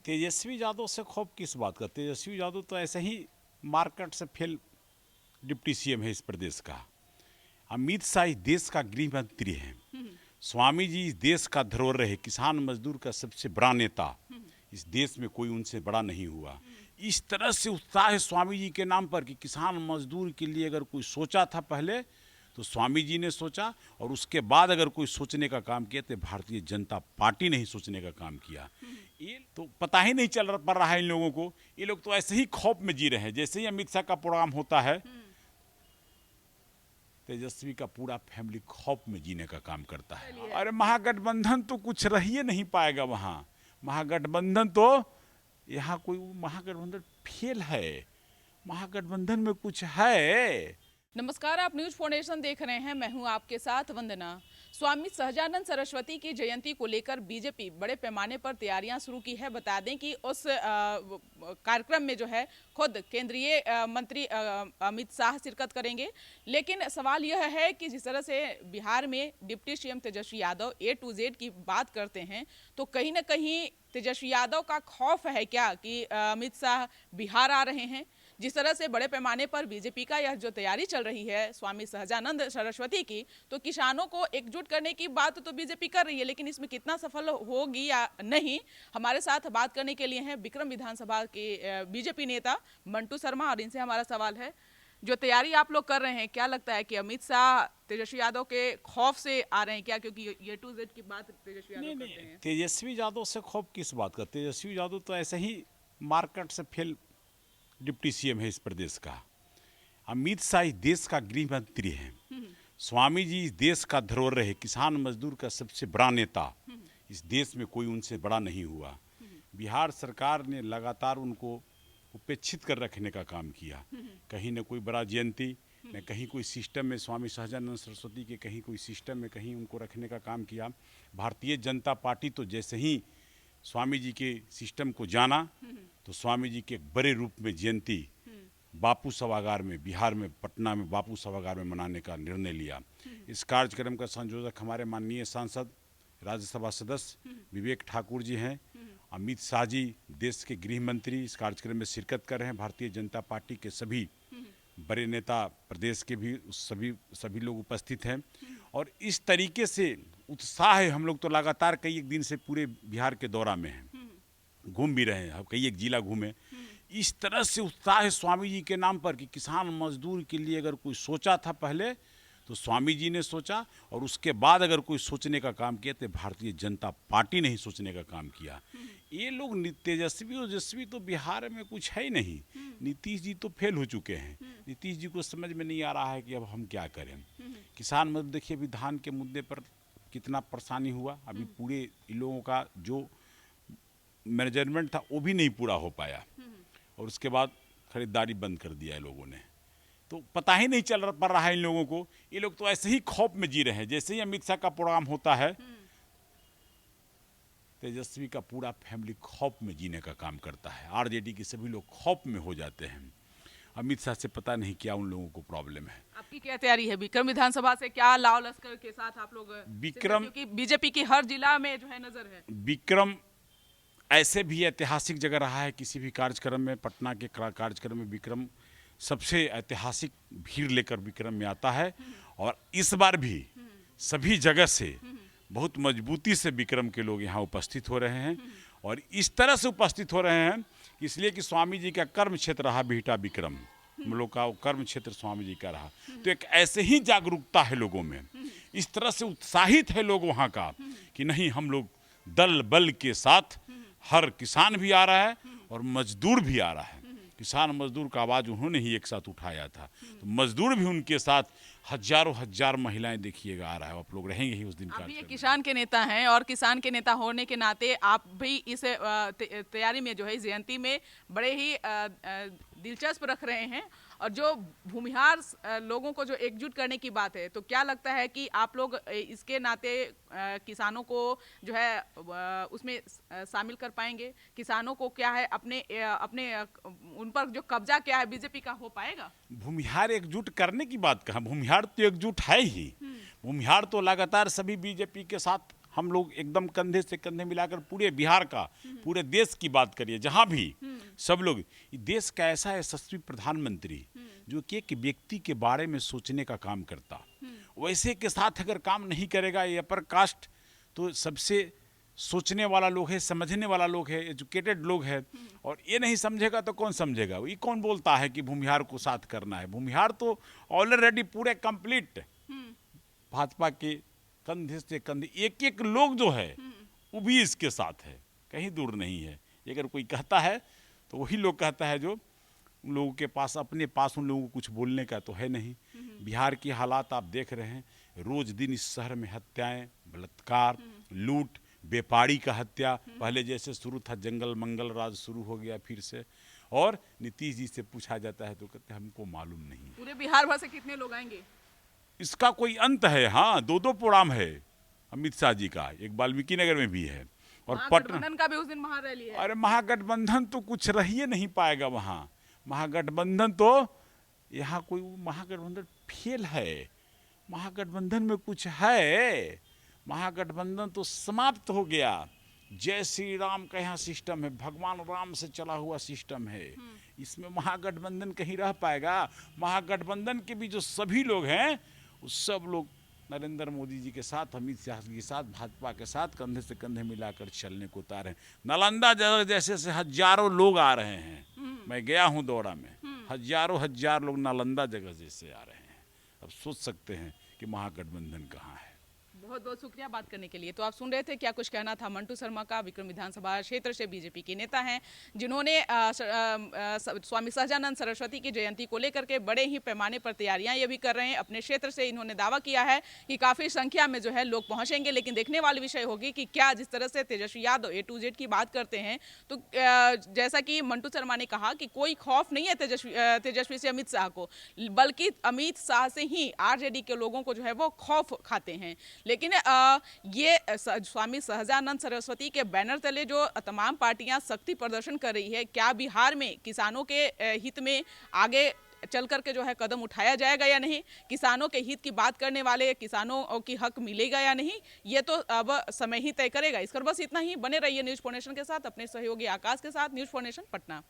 तेजस्वी यादव से खौफ किस बात का? तेजस्वी यादव तो ऐसे ही मार्केट से फेल डिप्टी सीएम है इस प्रदेश का। अमित शाह इस देश का गृह मंत्री है। स्वामी जी इस देश का धरोहर है, किसान मजदूर का सबसे बड़ा नेता। इस देश में कोई उनसे बड़ा नहीं हुआ। इस तरह से उत्साह है स्वामी जी के नाम पर कि किसान मजदूर के लिए अगर कोई सोचा था पहले तो स्वामी जी ने सोचा, और उसके बाद अगर कोई सोचने का काम किया तो भारतीय जनता पार्टी ने ही सोचने का काम किया। ये तो पता ही नहीं चल पड़ रहा है इन लोगों को। ये लोग तो ऐसे ही खौफ में जी रहे हैं। जैसे ही अमित शाह का प्रोग्राम होता है, तेजस्वी का पूरा फैमिली खौफ में जीने का काम करता है। अरे महागठबंधन तो कुछ रह ही नहीं पाएगा वहाँ। महागठबंधन तो यहाँ कोई महागठबंधन फेल है। महागठबंधन में कुछ है। नमस्कार, आप न्यूज फाउंडेशन देख रहे हैं। मैं हूं आपके साथ वंदना। स्वामी सहजानंद सरस्वती की जयंती को लेकर बीजेपी बड़े पैमाने पर तैयारियां शुरू की है। बता दें कि उस कार्यक्रम में जो है खुद केंद्रीय मंत्री अमित शाह शिरकत करेंगे। लेकिन सवाल यह है कि जिस तरह से बिहार में deputy CM Tejashwi Yadav A to Z की बात करते हैं, तो कहीं ना कहीं तेजस्वी यादव का खौफ है क्या कि अमित शाह बिहार आ रहे हैं। जिस तरह से बड़े पैमाने पर बीजेपी का यह जो तैयारी चल रही है स्वामी सहजानंद सरस्वती की, तो किसानों को एकजुट करने की बात तो बीजेपी कर रही है, लेकिन इसमें कितना सफल होगी या नहीं, हमारे साथ बात करने के लिए हैं विक्रम विधानसभा के बीजेपी नेता मंटू शर्मा, और इनसे हमारा सवाल है, जो तैयारी आप लोग कर रहे हैं, क्या लगता है कि अमित शाह तेजस्वी यादव के खौफ से आ रहे हैं क्या? क्योंकि ये टू जेड की बात तेजस्वी यादव करते हैं। तेजस्वी यादव से खौफ किस बात का? तेजस्वी यादव तो ऐसे ही मार्केट से फेल डिप्टी सीएम है इस प्रदेश का। अमित शाह इस देश का गृह मंत्री है। स्वामी जी इस देश का धरोहर है, किसान मजदूर का सबसे बड़ा नेता। इस देश में कोई उनसे बड़ा नहीं हुआ। बिहार सरकार ने लगातार उनको उपेक्षित कर रखने का काम किया। कहीं न कोई बड़ा जयंती, न कहीं कोई सिस्टम में स्वामी सहजानंद सरस्वती के कहीं कोई सिस्टम में कहीं उनको रखने का काम किया। भारतीय जनता पार्टी तो जैसे ही स्वामी जी के सिस्टम को जाना तो स्वामी जी के एक बड़े रूप में जयंती बापू सभागार में, बिहार में पटना में बापू सभागार में मनाने का निर्णय लिया। इस कार्यक्रम का संयोजक हमारे माननीय सांसद राज्यसभा सदस्य विवेक ठाकुर जी हैं। अमित शाह जी देश के गृह मंत्री इस कार्यक्रम में शिरकत कर रहे हैं। भारतीय जनता पार्टी के सभी बड़े नेता प्रदेश के भी सभी लोग उपस्थित हैं, और इस तरीके से उत्साह है। हम लोग तो लगातार कई एक दिन से पूरे बिहार के दौरा में हैं, घूम भी रहे हैं, अब कई एक जिला घूमे। इस तरह से उत्साह है स्वामी जी के नाम पर कि किसान मजदूर के लिए अगर कोई सोचा था पहले तो स्वामी जी ने सोचा, और उसके बाद अगर कोई सोचने का काम किया तो भारतीय जनता पार्टी ने ही सोचने का काम किया। ये लोग तेजस्वी ओजस्वी तो बिहार में कुछ है ही नहीं। नीतीश जी तो फेल हो चुके हैं। नीतीश जी को समझ में नहीं आ रहा है कि अब हम क्या करें। किसान मतलब देखिए अभी धान के मुद्दे पर कितना परेशानी हुआ। अभी पूरे इन लोगों का जो मैनेजमेंट था वो भी नहीं पूरा हो पाया, और उसके बाद खरीदारी बंद कर दिया है लोगों ने। तो पता ही नहीं चल पड़ रहा है इन लोगों को। ये लोग तो ऐसे ही खौफ में जी रहे हैं। जैसे ही अमित शाह का प्रोग्राम होता है, तेजस्वी का पूरा फैमिली खौफ में जीने का काम करता है। आरजेडी के सभी लोग खौफ में हो जाते हैं। अमित शाह से पता नहीं क्या उन लोगों को प्रॉब्लम है। आपकी क्या तैयारी है विक्रम विधानसभा से? क्या लाव लश्कर के साथ आप लोग विक्रम, क्योंकि बीजेपी की हर जिला में जो है नजर है। विक्रम ऐसे भी ऐतिहासिक जगह रहा है। किसी भी कार्यक्रम में, पटना के कार्यक्रम में विक्रम सबसे ऐतिहासिक भीड़ लेकर विक्रम में आता है, और इस बार भी सभी जगह से बहुत मजबूती से विक्रम के लोग यहाँ उपस्थित हो रहे हैं। और इस तरह से उपस्थित हो रहे हैं इसलिए कि स्वामी जी का कर्म क्षेत्र रहा बिहटा विक्रम, हम लोग का कर्म क्षेत्र स्वामी जी का रहा। तो एक ऐसे ही जागरूकता है लोगों में, इस तरह से उत्साहित है लोग वहाँ का कि नहीं, हम लोग दल बल के साथ, हर किसान भी आ रहा है और मजदूर भी आ रहा है। किसान मजदूर का आवाज़ उन्होंने ही एक साथ उठाया था, तो मजदूर भी उनके साथ, हजारों हजार महिलाएं देखिएगा आ रहा है। आप लोग रहेंगे ही उस दिन। आप ये किसान के नेता हैं, और किसान के नेता होने के नाते आप भी इस तैयारी में जो है जयंती में बड़े ही दिलचस्प रख रहे हैं, और जो भूमिहार लोगों को जो एकजुट करने की बात है, तो क्या लगता है कि आप लोग इसके नाते किसानों को जो है उसमें शामिल कर पाएंगे? किसानों को क्या है अपने उन पर जो कब्जा क्या है बीजेपी का हो पाएगा? भूमिहार एकजुट करने की बात कहा, भूमिहार तो एकजुट है ही। भूमिहार तो लगातार सभी बीजेपी के साथ हम लोग एकदम कंधे से कंधे मिलाकर पूरे बिहार का, पूरे देश की बात करिए, जहाँ भी सब लोग, देश का ऐसा यशस्वी प्रधानमंत्री जो कि एक व्यक्ति के बारे में सोचने का काम करता, वैसे के साथ अगर काम नहीं करेगा ये अपर कास्ट, तो सबसे सोचने वाला लोग है, समझने वाला लोग है, एजुकेटेड लोग है, और ये नहीं समझेगा तो कौन समझेगा? ये कौन बोलता है कि भूमिहार को साथ करना है? भूमिहार तो ऑलरेडी पूरे कंप्लीट भाजपा के कंधे से कंधे, एक एक लोग जो है वो भी इसके साथ है, कहीं दूर नहीं है। अगर कोई कहता है तो वही लोग कहता है जो उन लोगों के पास, अपने पास उन लोगों को कुछ बोलने का तो है नहीं। बिहार की हालात आप देख रहे हैं, रोज दिन इस शहर में हत्याएं, बलात्कार, लूट, व्यापारी का हत्या, पहले जैसे शुरू था जंगल मंगल राज शुरू हो गया फिर से। और नीतीश जी से पूछा जाता है तो कहते हैं हमको मालूम नहीं। पूरे बिहार भर से कितने लोग आएंगे? इसका कोई अंत है? हाँ, दो प्रोग्राम है अमित शाह जी का, एक वाल्मीकि नगर में भी है और महागठबंधन का भी उस दिन महारैली है। अरे महागठबंधन तो कुछ रह ही नहीं पाएगा वहाँ। महागठबंधन तो यहाँ कोई महागठबंधन फेल है, महागठबंधन में कुछ है? महागठबंधन तो समाप्त हो गया। जय श्री राम का यहाँ सिस्टम है, भगवान राम से चला हुआ सिस्टम है, इसमें महागठबंधन कहीं रह पाएगा? महागठबंधन के भी जो सभी लोग हैं वो सब लोग नरेंद्र मोदी जी के साथ, अमित शाह जी के साथ, भाजपा के साथ कंधे से कंधे मिलाकर चलने को तैयार हैं। नालंदा जगह जैसे से हजारों लोग आ रहे हैं, मैं गया हूँ दौरा में, हजार लोग नालंदा जगह जैसे आ रहे हैं। अब सोच सकते हैं कि महागठबंधन कहाँ है। बहुत बहुत शुक्रिया बात करने के लिए। तो आप सुन रहे थे क्या कुछ कहना था मंटू शर्मा का, विक्रम विधानसभा क्षेत्र से बीजेपी के नेता हैं, जिन्होंने स्वामी सहजानंद सरस्वती की जयंती को लेकर के बड़े ही पैमाने पर तैयारियां ये भी कर रहे हैं। अपने क्षेत्र से इन्होंने दावा किया है कि काफ़ी संख्या में जो है लोग पहुंचेंगे, लेकिन देखने वाली विषय होगी कि क्या, जिस तरह से Tejashwi Yadav A to Z की बात करते हैं, तो जैसा कि मंटू शर्मा ने कहा कि कोई खौफ नहीं है तेजस्वी से अमित शाह को, बल्कि अमित शाह से ही RJD के लोगों को जो है वो खौफ खाते हैं। लेकिन ये स्वामी सहजानंद सरस्वती के बैनर तले जो तमाम पार्टियां शक्ति प्रदर्शन कर रही है, क्या बिहार में किसानों के हित में आगे चल करके जो है कदम उठाया जाएगा या नहीं? किसानों के हित की बात करने वाले किसानों की हक मिलेगा या नहीं, ये तो अब समय ही तय करेगा। इस पर बस इतना ही। बने रहिए न्यूज़ फॉर नेशन के साथ, अपने सहयोगी आकाश के साथ। News for nation, Patna.